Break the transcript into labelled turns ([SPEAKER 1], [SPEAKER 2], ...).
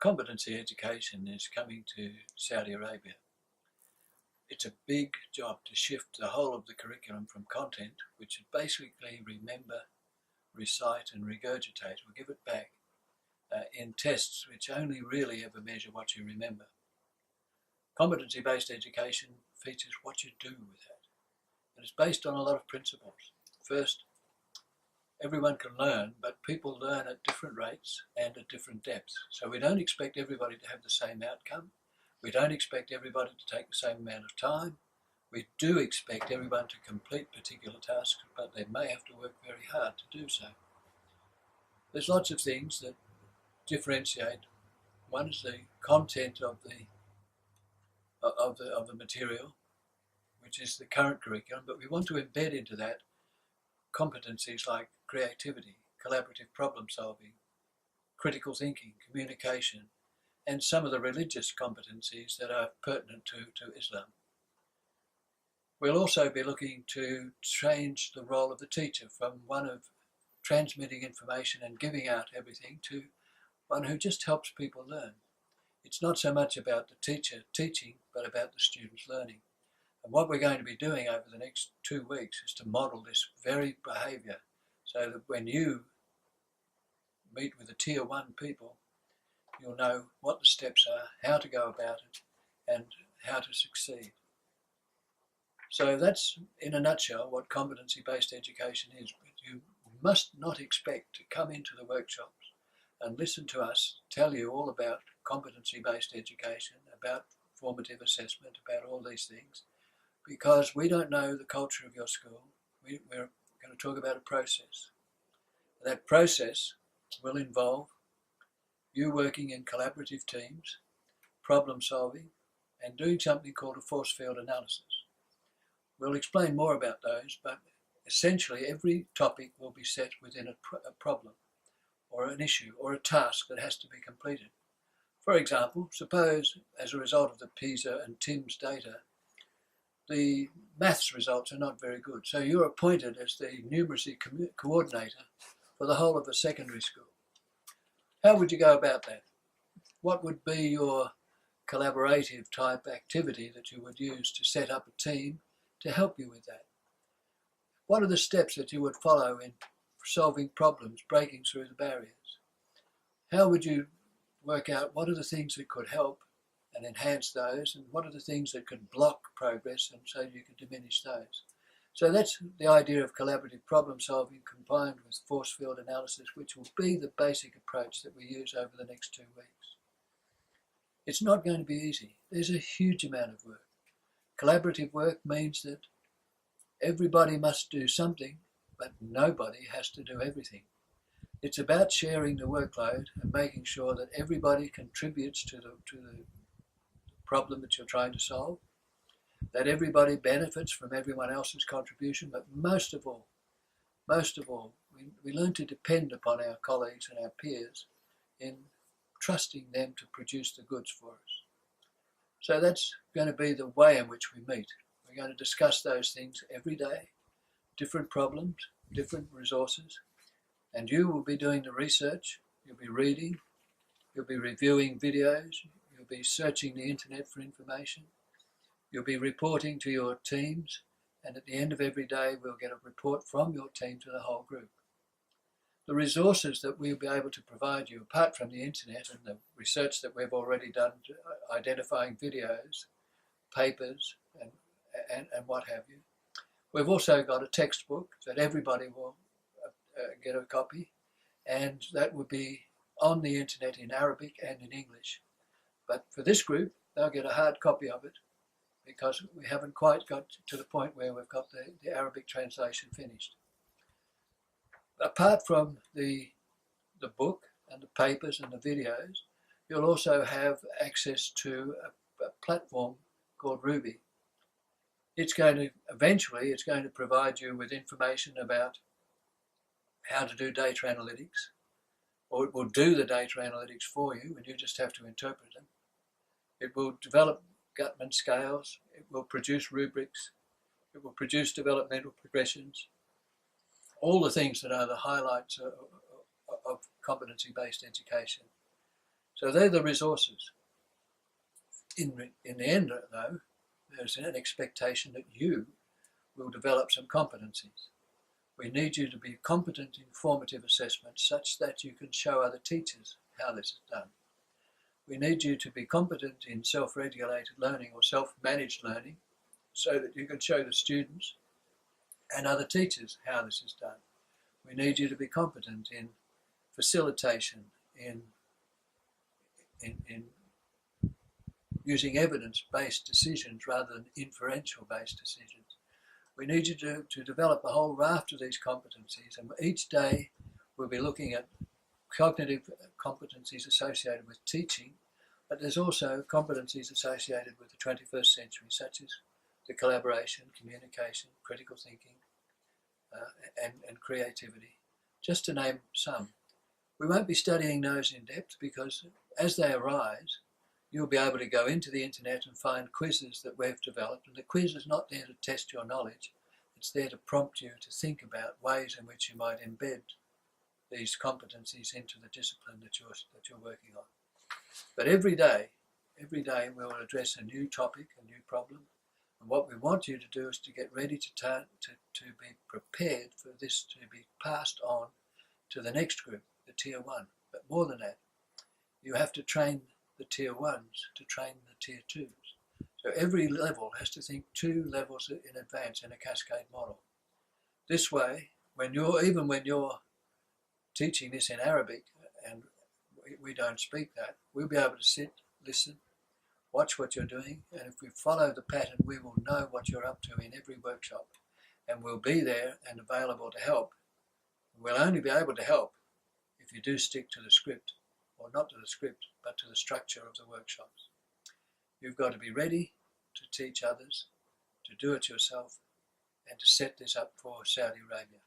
[SPEAKER 1] Competency education is coming to Saudi Arabia. It's a big job to shift the whole of the curriculum from content, which is basically remember, recite and regurgitate. We'll give it back in tests which only really ever measure what you remember. Competency-based education features what you do with that. And it's based on a lot of principles. First, everyone can learn, but people learn at different rates and at different depths. So we don't expect everybody to have the same outcome. We don't expect everybody to take the same amount of time. We do expect everyone to complete particular tasks, but they may have to work very hard to do so. There's lots of things that differentiate. One is the content of the material, which is the current curriculum, but we want to embed into that competencies like creativity, collaborative problem solving, critical thinking, communication, and some of the religious competencies that are pertinent to Islam. We'll also be looking to change the role of the teacher from one of transmitting information and giving out everything to one who just helps people learn. It's not so much about the teacher teaching, but about the students learning. And what we're going to be doing over the next 2 weeks is to model this very behaviour so that when you meet with the tier 1 people, you'll know what the steps are, how to go about it, and how to succeed. So that's, in a nutshell, what competency-based education is. But you must not expect to come into the workshops and listen to us tell you all about competency-based education, about formative assessment, about all these things, because we don't know the culture of your school. We're going to talk about a process. That process will involve you working in collaborative teams, problem solving, and doing something called a force field analysis. We'll explain more about those, but essentially every topic will be set within a problem or an issue or a task that has to be completed. For example, suppose as a result of the PISA and TIMSS data, the maths results are not very good. So you're appointed as the numeracy coordinator for the whole of a secondary school. How would you go about that? What would be your collaborative type activity that you would use to set up a team to help you with that? What are the steps that you would follow in solving problems, breaking through the barriers? How would you work out what are the things that could help and enhance those, and what are the things that could block progress and so you could diminish those? So that's the idea of collaborative problem solving combined with force field analysis, which will be the basic approach that we use over the next 2 weeks. It's not going to be easy. There's a huge amount of work. Collaborative work means that everybody must do something, but nobody has to do everything. It's about sharing the workload and making sure that everybody contributes to the problem that you're trying to solve, that everybody benefits from everyone else's contribution, but most of all, we learn to depend upon our colleagues and our peers in trusting them to produce the goods for us. So that's going to be the way in which we meet. We're going to discuss those things every day, different problems, different resources, and you will be doing the research, you'll be reading, you'll be reviewing videos, you'll be searching the internet for information, you'll be reporting to your teams, and at the end of every day we'll get a report from your team to the whole group. The resources that we'll be able to provide you, apart from the internet and the research that we've already done, identifying videos, papers, and what have you. We've also got a textbook that everybody will get a copy, and that will be on the internet in Arabic and in English. But for this group, they'll get a hard copy of it because we haven't quite got to the point where we've got the Arabic translation finished. Apart from the book and the papers and the videos, you'll also have access to a platform called Ruby. It's going to provide you with information about how to do data analytics, or it will do the data analytics for you and you just have to interpret them. It will develop Gutman scales, it will produce rubrics, it will produce developmental progressions, all the things that are the highlights of competency-based education. So they're the resources. In the end, though, there's an expectation that you will develop some competencies. We need you to be competent in formative assessment such that you can show other teachers how this is done. We need you to be competent in self-regulated learning or self-managed learning so that you can show the students and other teachers how this is done. We need you to be competent in facilitation, in using evidence-based decisions rather than inferential-based decisions. We need you to develop a whole raft of these competencies, and each day we'll be looking at cognitive competencies associated with teaching, but there's also competencies associated with the 21st century, such as the collaboration, communication, critical thinking, and creativity, just to name some. We won't be studying those in depth because as they arise, you'll be able to go into the internet and find quizzes that we've developed, and the quiz is not there to test your knowledge, it's there to prompt you to think about ways in which you might embed these competencies into the discipline that you're working on. But every day we'll address a new topic, a new problem, and what we want you to do is to get ready to be prepared for this to be passed on to the next group, the Tier 1. But more than that, you have to train the Tier 1s to train the Tier 2s. So every level has to think 2 levels in advance in a cascade model. This way, when you're teaching this in Arabic, and we don't speak that, we'll be able to sit, listen, watch what you're doing, and if we follow the pattern, we will know what you're up to in every workshop, and we'll be there and available to help. We'll only be able to help if you do stick to the script, or not to the script, but to the structure of the workshops. You've got to be ready to teach others, to do it yourself, and to set this up for Saudi Arabia.